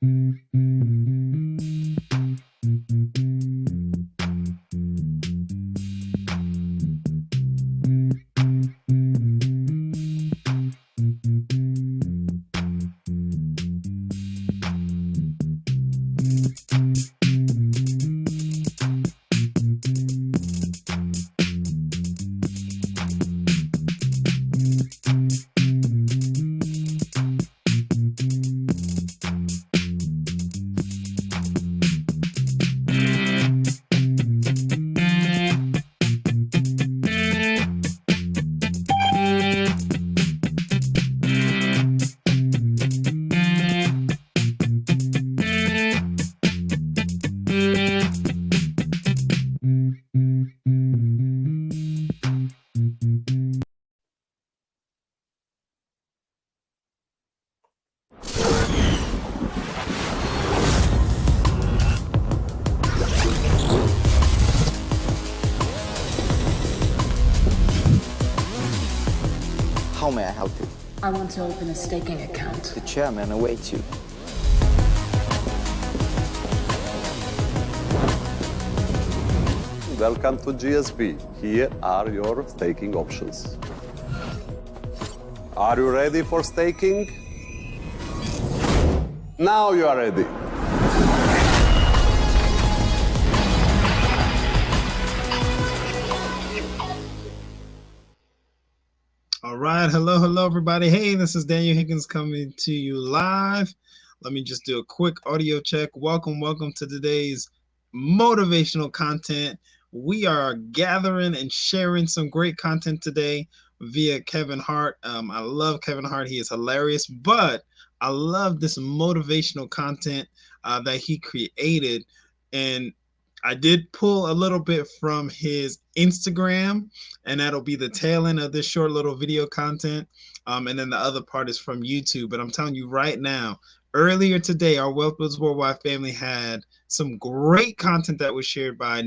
How may I help you? I want to open a staking account. The chairman awaits you. Welcome to GSB. Here are your staking options. Are you ready for staking? Now you are ready. All right, hello everybody. Hey, this is Daniel Higgins coming to you live. Let me just do a quick audio check. Welcome to today's motivational content. We are gathering and sharing some great content today via Kevin Hart. I love Kevin Hart. He is hilarious, but I love this motivational content that he created. And I did pull a little bit from his Instagram, and that'll be the tail end of this short little video content. And then the other part is from YouTube. But I'm telling you right now, earlier today, our Wealth Builds Worldwide family had some great content that was shared by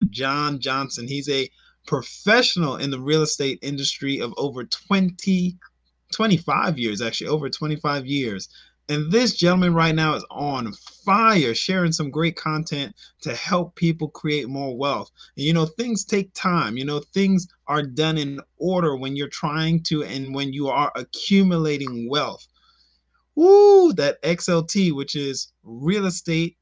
John Johnson. He's a professional in the real estate industry of over 25 years, actually over 25 years. And this gentleman right now is on fire, sharing some great content to help people create more wealth. And, you know, things take time. You know, things are done in order when you're trying to and when you are accumulating wealth. Woo, that XLT, which is real estate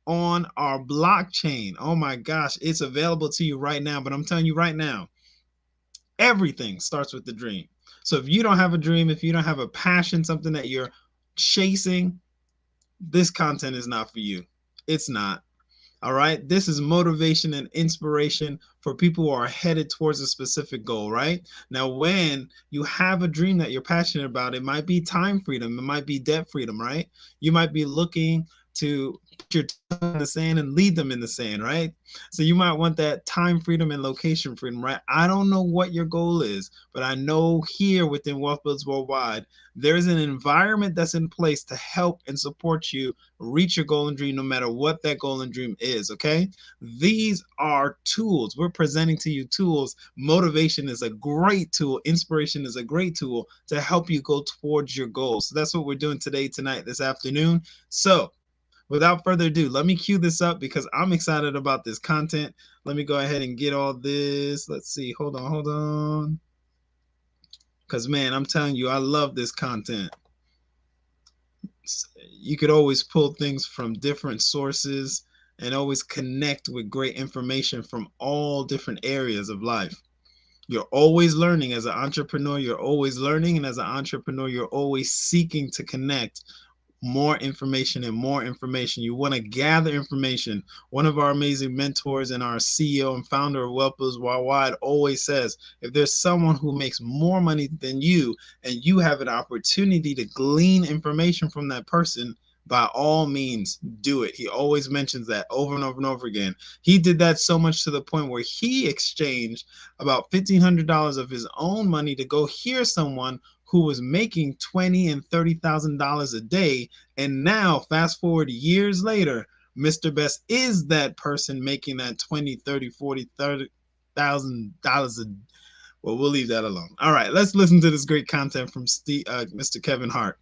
on our blockchain. Oh my gosh, it's available to you right now. But I'm telling you right now, everything starts with the dream. So if you don't have a dream, if you don't have a passion, something that you're chasing, this content is not for you. It's not. All right. This is motivation and inspiration for people who are headed towards a specific goal, right? Now, when you have a dream that you're passionate about, it might be time freedom, it might be debt freedom, right? You might be looking to put your toe in the sand and lead them in the sand, right? So you might want that time freedom and location freedom, right? I don't know what your goal is, but I know here within Wealth Builds Worldwide, there's an environment that's in place to help and support you reach your goal and dream, no matter what that goal and dream is, okay? These are tools. We're presenting to you tools. Motivation is a great tool. Inspiration is a great tool to help you go towards your goals. So that's what we're doing today, tonight, this afternoon. So without further ado, let me cue this up because I'm excited about this content. Let me go ahead and get all this. Let's see. Hold on. Because, man, I'm telling you, I love this content. You could always pull things from different sources and always connect with great information from all different areas of life. You're always learning as an entrepreneur. You're always learning. And as an entrepreneur, you're always seeking to connect more information and more information. You want to gather information. One of our amazing mentors and our CEO and founder of Wealth Builds Worldwide always says, if there's someone who makes more money than you and you have an opportunity to glean information from that person, by all means, do it. He always mentions that over and over and over again. He did that so much to the point where he exchanged about $1,500 of his own money to go hear someone who was making $20,000 and $30,000 a day. And now, fast forward years later, Mr. Best is that person making that $20,000, $30,000, $40,000 a day. Well, we'll leave that alone. All right, let's listen to this great content from Mr. Kevin Hart.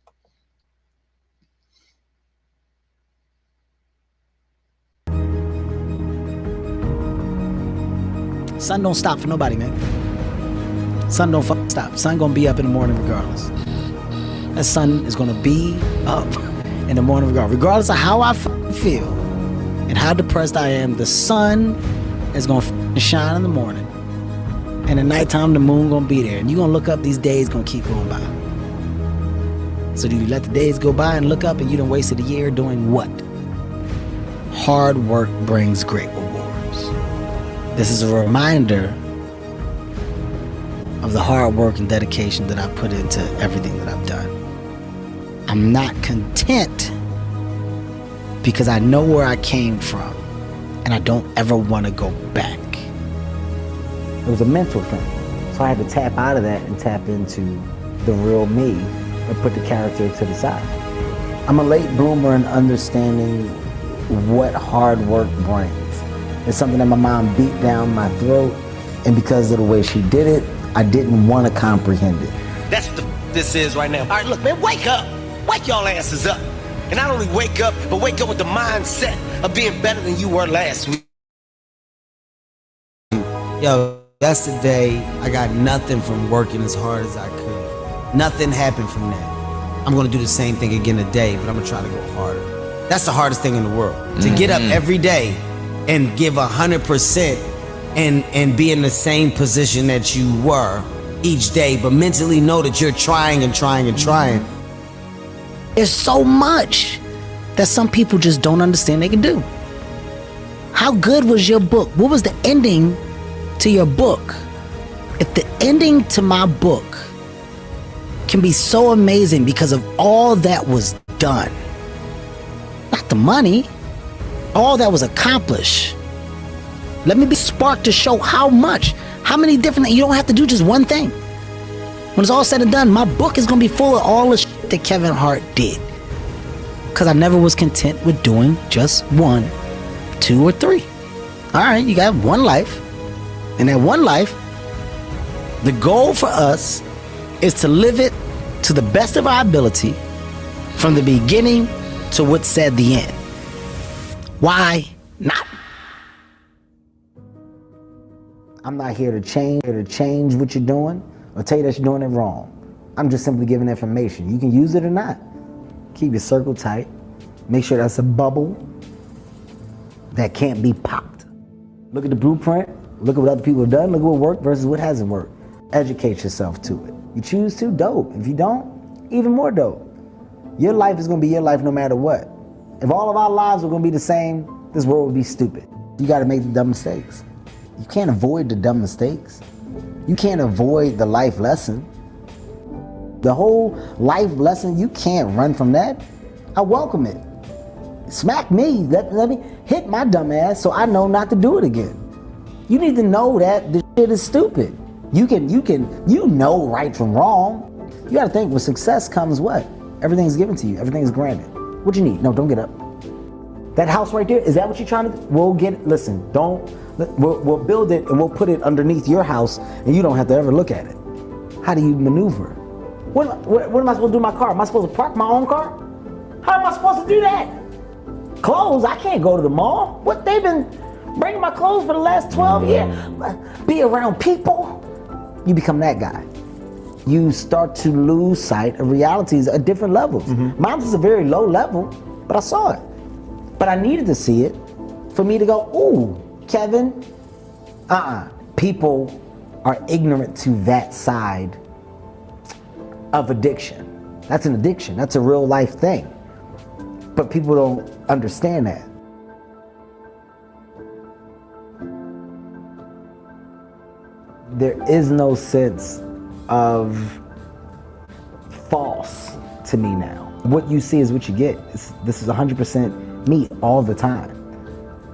Sun don't stop for nobody, man. Sun don't fucking stop. Sun gonna be up in the morning regardless. That sun is gonna be up in the morning regardless of how I fucking feel and how depressed I am. The sun is gonna fucking shine in the morning, and at nighttime the moon gonna be there, and you gonna look up. These days gonna keep going by. So do you let the days go by and look up and you done wasted a year doing what? Hard work brings great rewards. This is a reminder of the hard work and dedication that I put into everything that I've done. I'm not content because I know where I came from and I don't ever want to go back. It was a mental thing. So I had to tap out of that and tap into the real me and put the character to the side. I'm a late bloomer in understanding what hard work brings. It's something that my mom beat down my throat, and because of the way she did it, I didn't want to comprehend it. That's what this is right now. All right, look, man, wake up. Wake y'all asses up. And not only wake up, but wake up with the mindset of being better than you were last week. Yo, yesterday, I got nothing from working as hard as I could. Nothing happened from that. I'm gonna do the same thing again today, but I'm gonna try to go harder. That's the hardest thing in the world. To get up every day and give 100% and be in the same position that you were each day, but mentally know that you're trying and trying and trying. There's so much that some people just don't understand they can do. How good was your book? What was the ending to your book? If the ending to my book can be so amazing because of all that was done, not the money, all that was accomplished. Let me be sparked to show how much, how many different, you don't have to do just one thing. When it's all said and done, my book is gonna be full of all the shit that Kevin Hart did. Because I never was content with doing just 1, 2, or 3. All right, you got one life. And that one life, the goal for us is to live it to the best of our ability from the beginning to what's said the end. Why not? I'm not here to change what you're doing or tell you that you're doing it wrong. I'm just simply giving information. You can use it or not. Keep your circle tight. Make sure that's a bubble that can't be popped. Look at the blueprint. Look at what other people have done. Look at what worked versus what hasn't worked. Educate yourself to it. You choose to, dope. If you don't, even more dope. Your life is gonna be your life no matter what. If all of our lives were gonna be the same, this world would be stupid. You gotta make the dumb mistakes. You can't avoid the dumb mistakes. You can't avoid the life lesson. The whole life lesson, you can't run from that. I welcome it. Smack me, let me hit my dumb ass so I know not to do it again. You need to know that this shit is stupid. You know right from wrong. You gotta think, with success comes what? Everything's given to you, everything's granted. What you need? No, don't get up. That house right there, is that what you're trying to do? We'll get it, listen, we'll build it and we'll put it underneath your house and you don't have to ever look at it. How do you maneuver? What am I supposed to do with my car? Am I supposed to park my own car? How am I supposed to do that? Clothes, I can't go to the mall. What, they've been bringing my clothes for the last 12 years. Be around people, you become that guy. You start to lose sight of realities at different levels. Mine was a very low level, but I saw it. But I needed to see it for me to go, ooh, Kevin, people are ignorant to that side of addiction. That's an addiction, that's a real life thing. But people don't understand that. There is no sense of false to me now. What you see is what you get. This is 100% me all the time.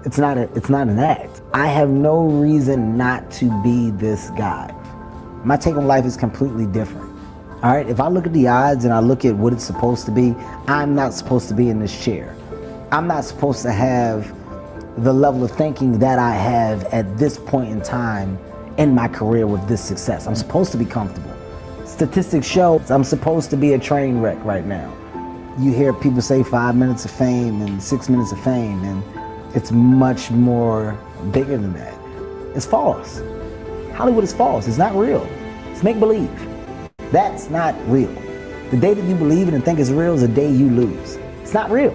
It's not an act. I have no reason not to be this guy. My take on life is completely different. All right, if I look at the odds and I look at what it's supposed to be, I'm not supposed to be in this chair. I'm not supposed to have the level of thinking that I have at this point in time in my career with this success. I'm supposed to be comfortable. Statistics show I'm supposed to be a train wreck right now. You hear people say 5 minutes of fame and 6 minutes of fame, and it's much more bigger than that. It's false. Hollywood is false. It's not real. It's make-believe. That's not real. The day that you believe it and think it's real is the day you lose. It's not real.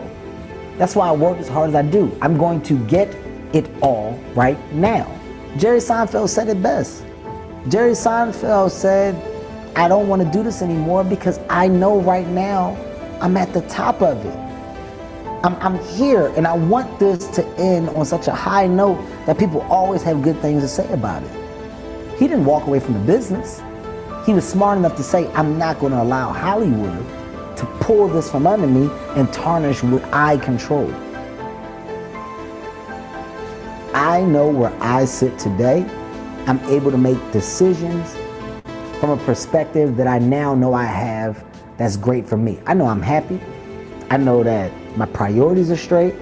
That's why I work as hard as I do. I'm going to get it all right now. Jerry Seinfeld said it best. Jerry Seinfeld said, I don't want to do this anymore because I know right now I'm at the top of it. I'm here, and I want this to end on such a high note that people always have good things to say about it. He didn't walk away from the business. He was smart enough to say, I'm not going to allow Hollywood to pull this from under me and tarnish what I control. I know where I sit today. I'm able to make decisions from a perspective that I now know I have that's great for me. I know I'm happy. I know that my priorities are straight.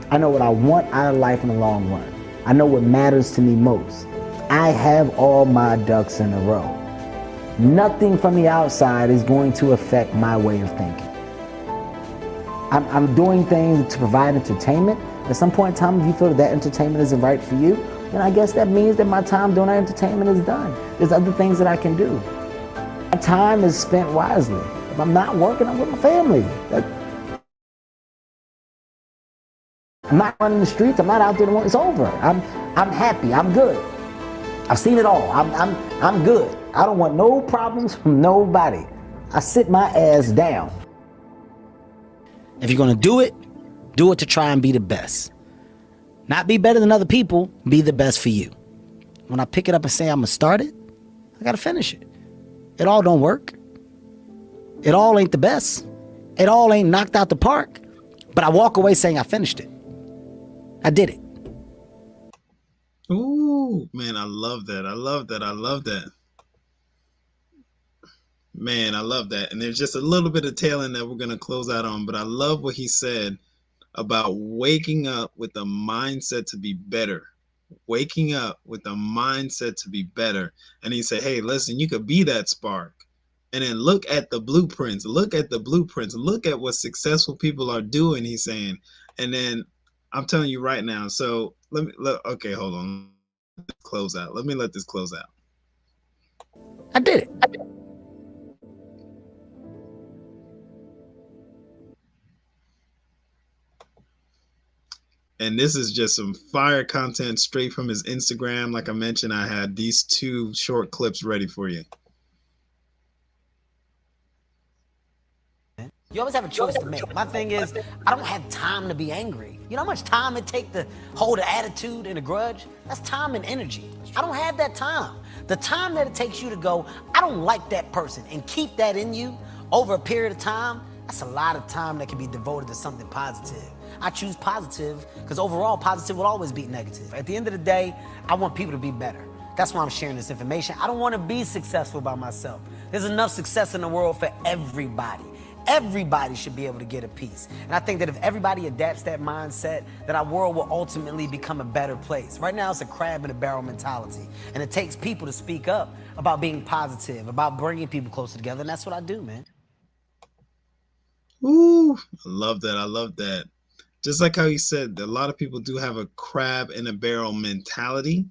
I know what I want out of life in the long run. I know what matters to me most. I have all my ducks in a row. Nothing from the outside is going to affect my way of thinking. I'm doing things to provide entertainment. At some point in time, if you feel that entertainment isn't right for you, then I guess that means that my time doing that entertainment is done. There's other things that I can do. My time is spent wisely. If I'm not working, I'm with my family. I'm not running the streets. I'm not out there. It's over. I'm happy. I'm good. I've seen it all. I'm good. I don't want no problems from nobody. I sit my ass down. If you're going to do it to try and be the best. Not be better than other people, be the best for you. When I pick it up and say I'm going to start it, I got to finish it. It all don't work. It all ain't the best. It all ain't knocked out the park. But I walk away saying I finished it. I did it. Ooh, man, I love that. I love that. I love that. Man, I love that. And there's just a little bit of tail end that we're going to close out on, but I love what he said about waking up with a mindset to be better. Waking up with a mindset to be better. And he said, hey, listen, you could be that spark. And then look at the blueprints. Look at the blueprints. Look at what successful people are doing, he's saying. And then I'm telling you right now. So okay, hold on. Close out. Let me let this close out. I did it. And this is just some fire content straight from his Instagram. Like I mentioned, I had these 2 short clips ready for you. You always have a choice to make. My thing is, I don't have time to be angry. You know how much time it takes to hold an attitude and a grudge? That's time and energy. I don't have that time. The time that it takes you to go, I don't like that person, and keep that in you over a period of time, that's a lot of time that can be devoted to something positive. I choose positive because overall, positive will always beat negative. At the end of the day, I want people to be better. That's why I'm sharing this information. I don't want to be successful by myself. There's enough success in the world for everybody. Everybody should be able to get a piece. And I think that if everybody adapts that mindset, that our world will ultimately become a better place. Right now, it's a crab in a barrel mentality. And it takes people to speak up about being positive, about bringing people closer together. And that's what I do, man. Ooh, I love that. I love that. Just like how he said, a lot of people do have a crab in a barrel mentality.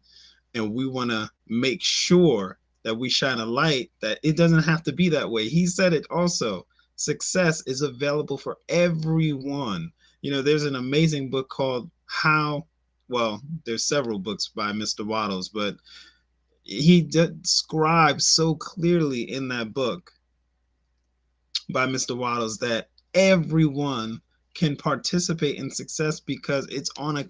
And we want to make sure that we shine a light that it doesn't have to be that way. He said it also. Success is available for everyone. You know, there's an amazing book called there's several books by Mr. Waddles, but he describes so clearly in that book by Mr. Waddles that everyone can participate in success because it's on a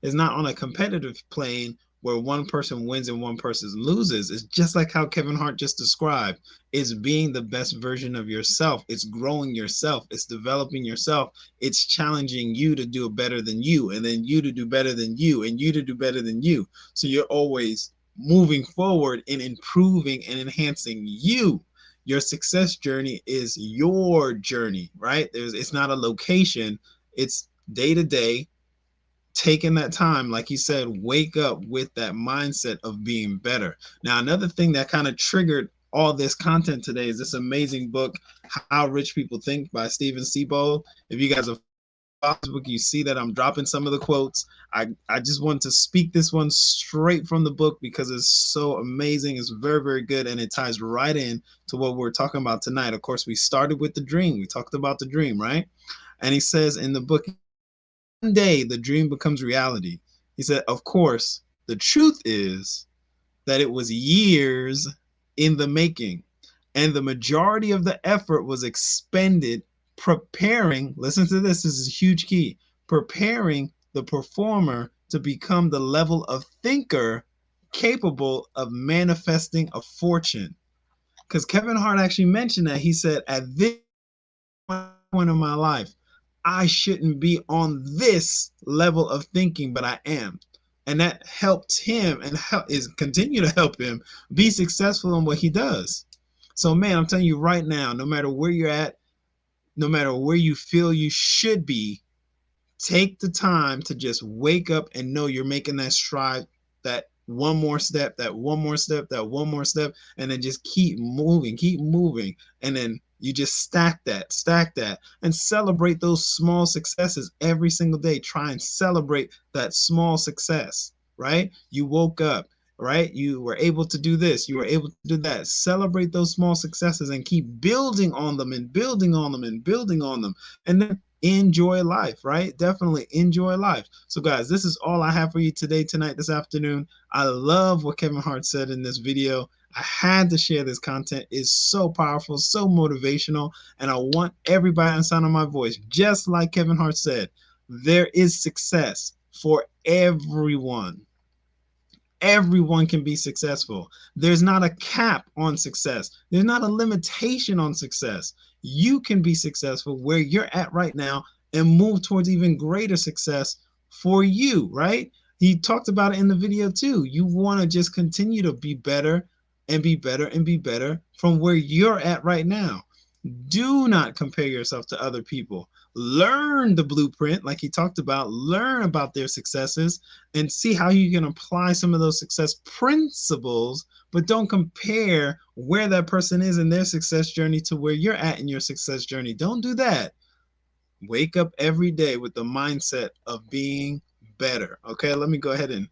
it's not on a competitive plane where one person wins and one person loses. It's just like how Kevin Hart just described. It's being the best version of yourself. It's growing yourself. It's developing yourself. It's challenging you to do better than you, and then you to do better than you, and you to do better than you. So you're always moving forward and improving and enhancing you. Your success journey is your journey, right? It's not a location. It's day to day. Taking that time, like you said, wake up with that mindset of being better. Now, another thing that kind of triggered all this content today is this amazing book, How Rich People Think by Steven Seabold. If you guys have book, you see that I'm dropping some of the quotes. I just want to speak this one straight from the book because it's so amazing. It's very, very good, and it ties right in to what we're talking about tonight. Of course, we started with the dream. We talked about the dream, right? And he says in the book, one day the dream becomes reality. He said, of course, the truth is that it was years in the making, and the majority of the effort was expended preparing, listen to this is a huge key, preparing the performer to become the level of thinker capable of manifesting a fortune. Because Kevin Hart actually mentioned that. He said, at this point in my life, I shouldn't be on this level of thinking, but I am. And that helped him and is continue to help him be successful in what he does. So man, I'm telling you right now, no matter where you're at, no matter where you feel you should be, take the time to just wake up and know you're making that stride, that one more step, that one more step, that one more step, and then just keep moving. And then you just stack that, and celebrate those small successes every single day. Try and celebrate that small success, right? You woke up, right? You were able to do this, you were able to do that. Celebrate those small successes and keep building on them and building on them and building on them. And then enjoy life, right? Definitely enjoy life. So guys, this is all I have for you today, tonight, this afternoon. I love what Kevin Hart said in this video. I had to share this content. It's so powerful, so motivational, and I want everybody on sound of my voice, just like Kevin Hart said, there is success for everyone. Everyone can be successful. There's not a cap on success. There's not a limitation on success. You can be successful where you're at right now and move towards even greater success for you, right? He talked about it in the video too. You want to just continue to be better and be better and be better from where you're at right now. Do not compare yourself to other people. Learn the blueprint, like he talked about. Learn about their successes and see how you can apply some of those success principles, but don't compare where that person is in their success journey to where you're at in your success journey. Don't do that. Wake up every day with the mindset of being better. Okay, let me go ahead and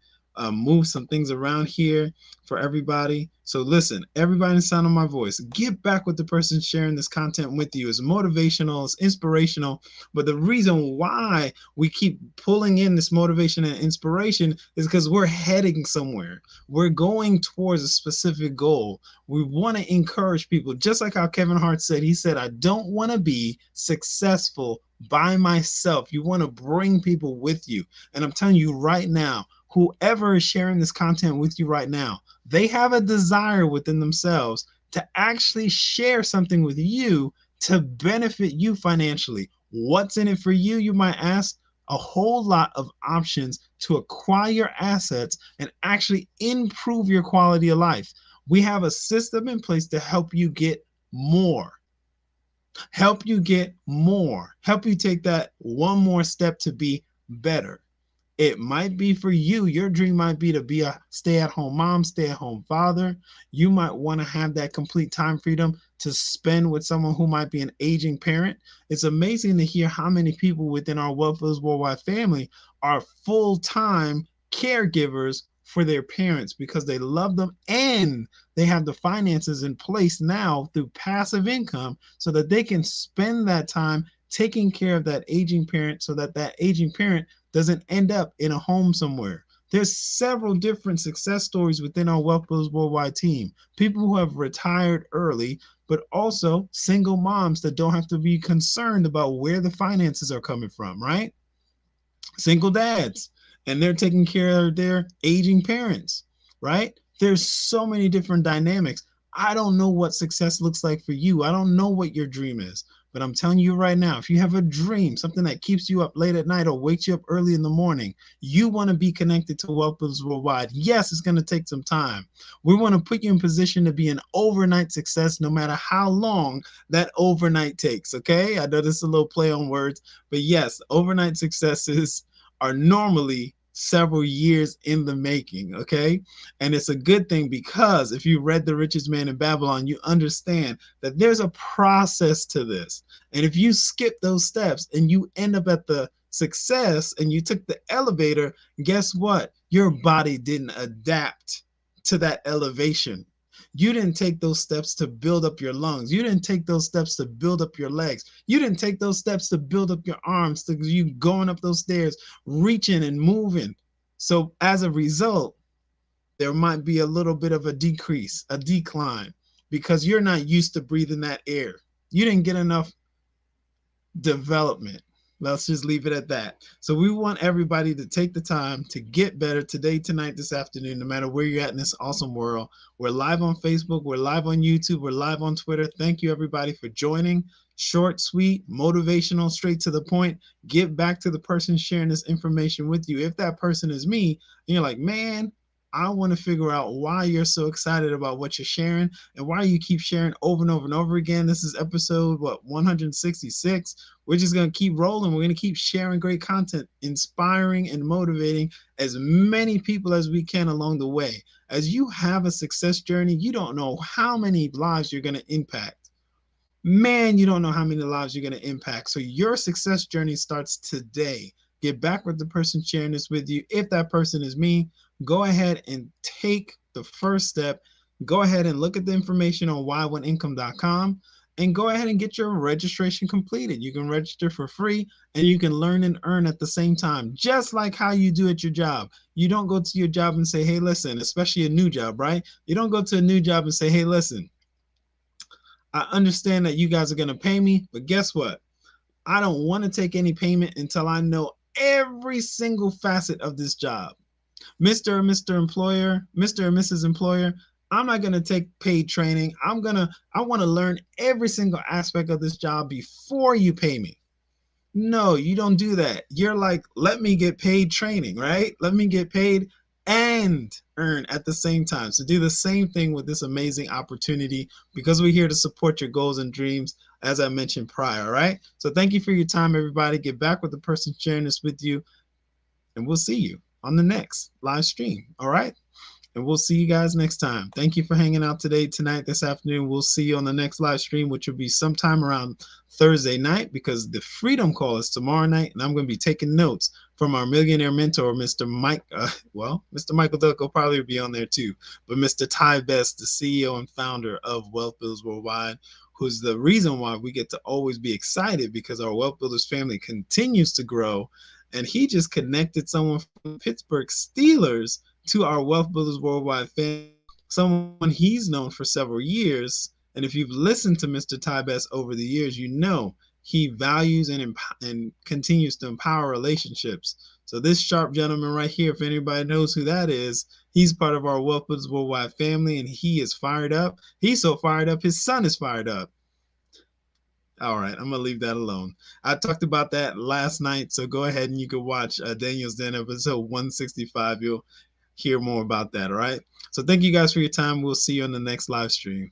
move some things around here for everybody. So listen, everybody in the sound of my voice, get back with the person sharing this content with you. It's motivational, it's inspirational, but the reason why we keep pulling in this motivation and inspiration is because we're heading somewhere. We're going towards a specific goal. We want to encourage people, just like how Kevin Hart said. He said, I don't want to be successful by myself. You want to bring people with you. And I'm telling you right now, whoever is sharing this content with you right now, they have a desire within themselves to actually share something with you to benefit you financially. What's in it for you, you might ask? A whole lot of options to acquire assets and actually improve your quality of life. We have a system in place to help you get more. Help you get more. Help you take that one more step to be better. It might be for you. Your dream might be to be a stay-at-home mom, stay-at-home father. You might want to have that complete time freedom to spend with someone who might be an aging parent. It's amazing to hear how many people within our Wealth Builders Worldwide family are full-time caregivers for their parents because they love them and they have the finances in place now through passive income so that they can spend that time taking care of that aging parent so that that aging parent doesn't end up in a home somewhere. There's several different success stories within our Wealth Builders Worldwide team. People who have retired early, but also single moms that don't have to be concerned about where the finances are coming from, right? Single dads, and they're taking care of their aging parents, right? There's so many different dynamics. I don't know what success looks like for you. I don't know what your dream is. But I'm telling you right now, if you have a dream, something that keeps you up late at night or wakes you up early in the morning, you want to be connected to Wealth Builders Worldwide. Yes, it's going to take some time. We want to put you in position to be an overnight success no matter how long that overnight takes, okay? I know this is a little play on words, but yes, overnight successes are normally several years in the making, okay? And it's a good thing, because if you read The Richest Man in Babylon, you understand that there's a process to this. And if you skip those steps and you end up at the success and you took the elevator, guess what? Your body didn't adapt to that elevation. You didn't take those steps to build up your lungs. You didn't take those steps to build up your legs. You didn't take those steps to build up your arms, to you going up those stairs, reaching and moving. So as a result, there might be a little bit of a decrease, a decline, because you're not used to breathing that air. You didn't get enough development. Let's just leave it at that. So we want everybody to take the time to get better today, tonight, this afternoon, no matter where you're at in this awesome world. We're live on Facebook. We're live on YouTube. We're live on Twitter. Thank you, everybody, for joining. Short, sweet, motivational, straight to the point. Get back to the person sharing this information with you. If that person is me, and you're like, man, I want to figure out why you're so excited about what you're sharing and why you keep sharing over and over and over again. This is episode, 166. We're just going to keep rolling. We're going to keep sharing great content, inspiring and motivating as many people as we can along the way. As you have a success journey, you don't know how many lives you're going to impact. Man, you don't know how many lives you're going to impact. So your success journey starts today. Get back with the person sharing this with you. If that person is me, go ahead and take the first step. Go ahead and look at the information on why1income.com and go ahead and get your registration completed. You can register for free and you can learn and earn at the same time, just like how you do at your job. You don't go to your job and say, hey, listen, especially a new job, right? You don't go to a new job and say, hey, listen, I understand that you guys are going to pay me, but guess what? I don't want to take any payment until I know every single facet of this job. Mr. or Mrs. Employer, I'm not going to take paid training. I want to learn every single aspect of this job before you pay me. No, you don't do that. You're like, let me get paid training, right? Let me get paid and earn at the same time. So do the same thing with this amazing opportunity, because we're here to support your goals and dreams, as I mentioned prior, right? So thank you for your time, everybody. Get back with the person sharing this with you, and we'll see you on the next live stream. All right. And we'll see you guys next time. Thank you for hanging out today, tonight, this afternoon. We'll see you on the next live stream, which will be sometime around Thursday night, because the Freedom Call is tomorrow night. And I'm going to be taking notes from our millionaire mentor, Mr. Mike. Mr. Michael Duck will probably be on there too. But Mr. Ty Best, the CEO and founder of Wealth Builders Worldwide, who's the reason why we get to always be excited, because our Wealth Builders family continues to grow. And he just connected someone from the Pittsburgh Steelers to our Wealth Builders Worldwide family, someone he's known for several years. And if you've listened to Mr. Ty Best over the years, you know he values and continues to empower relationships. So this sharp gentleman right here, if anybody knows who that is, he's part of our Wealth Builders Worldwide family, and he is fired up. He's so fired up, his son is fired up. All right, I'm going to leave that alone. I talked about that last night, so go ahead and you can watch Daniel's Den episode 165. You'll hear more about that, all right? So thank you guys for your time. We'll see you on the next live stream.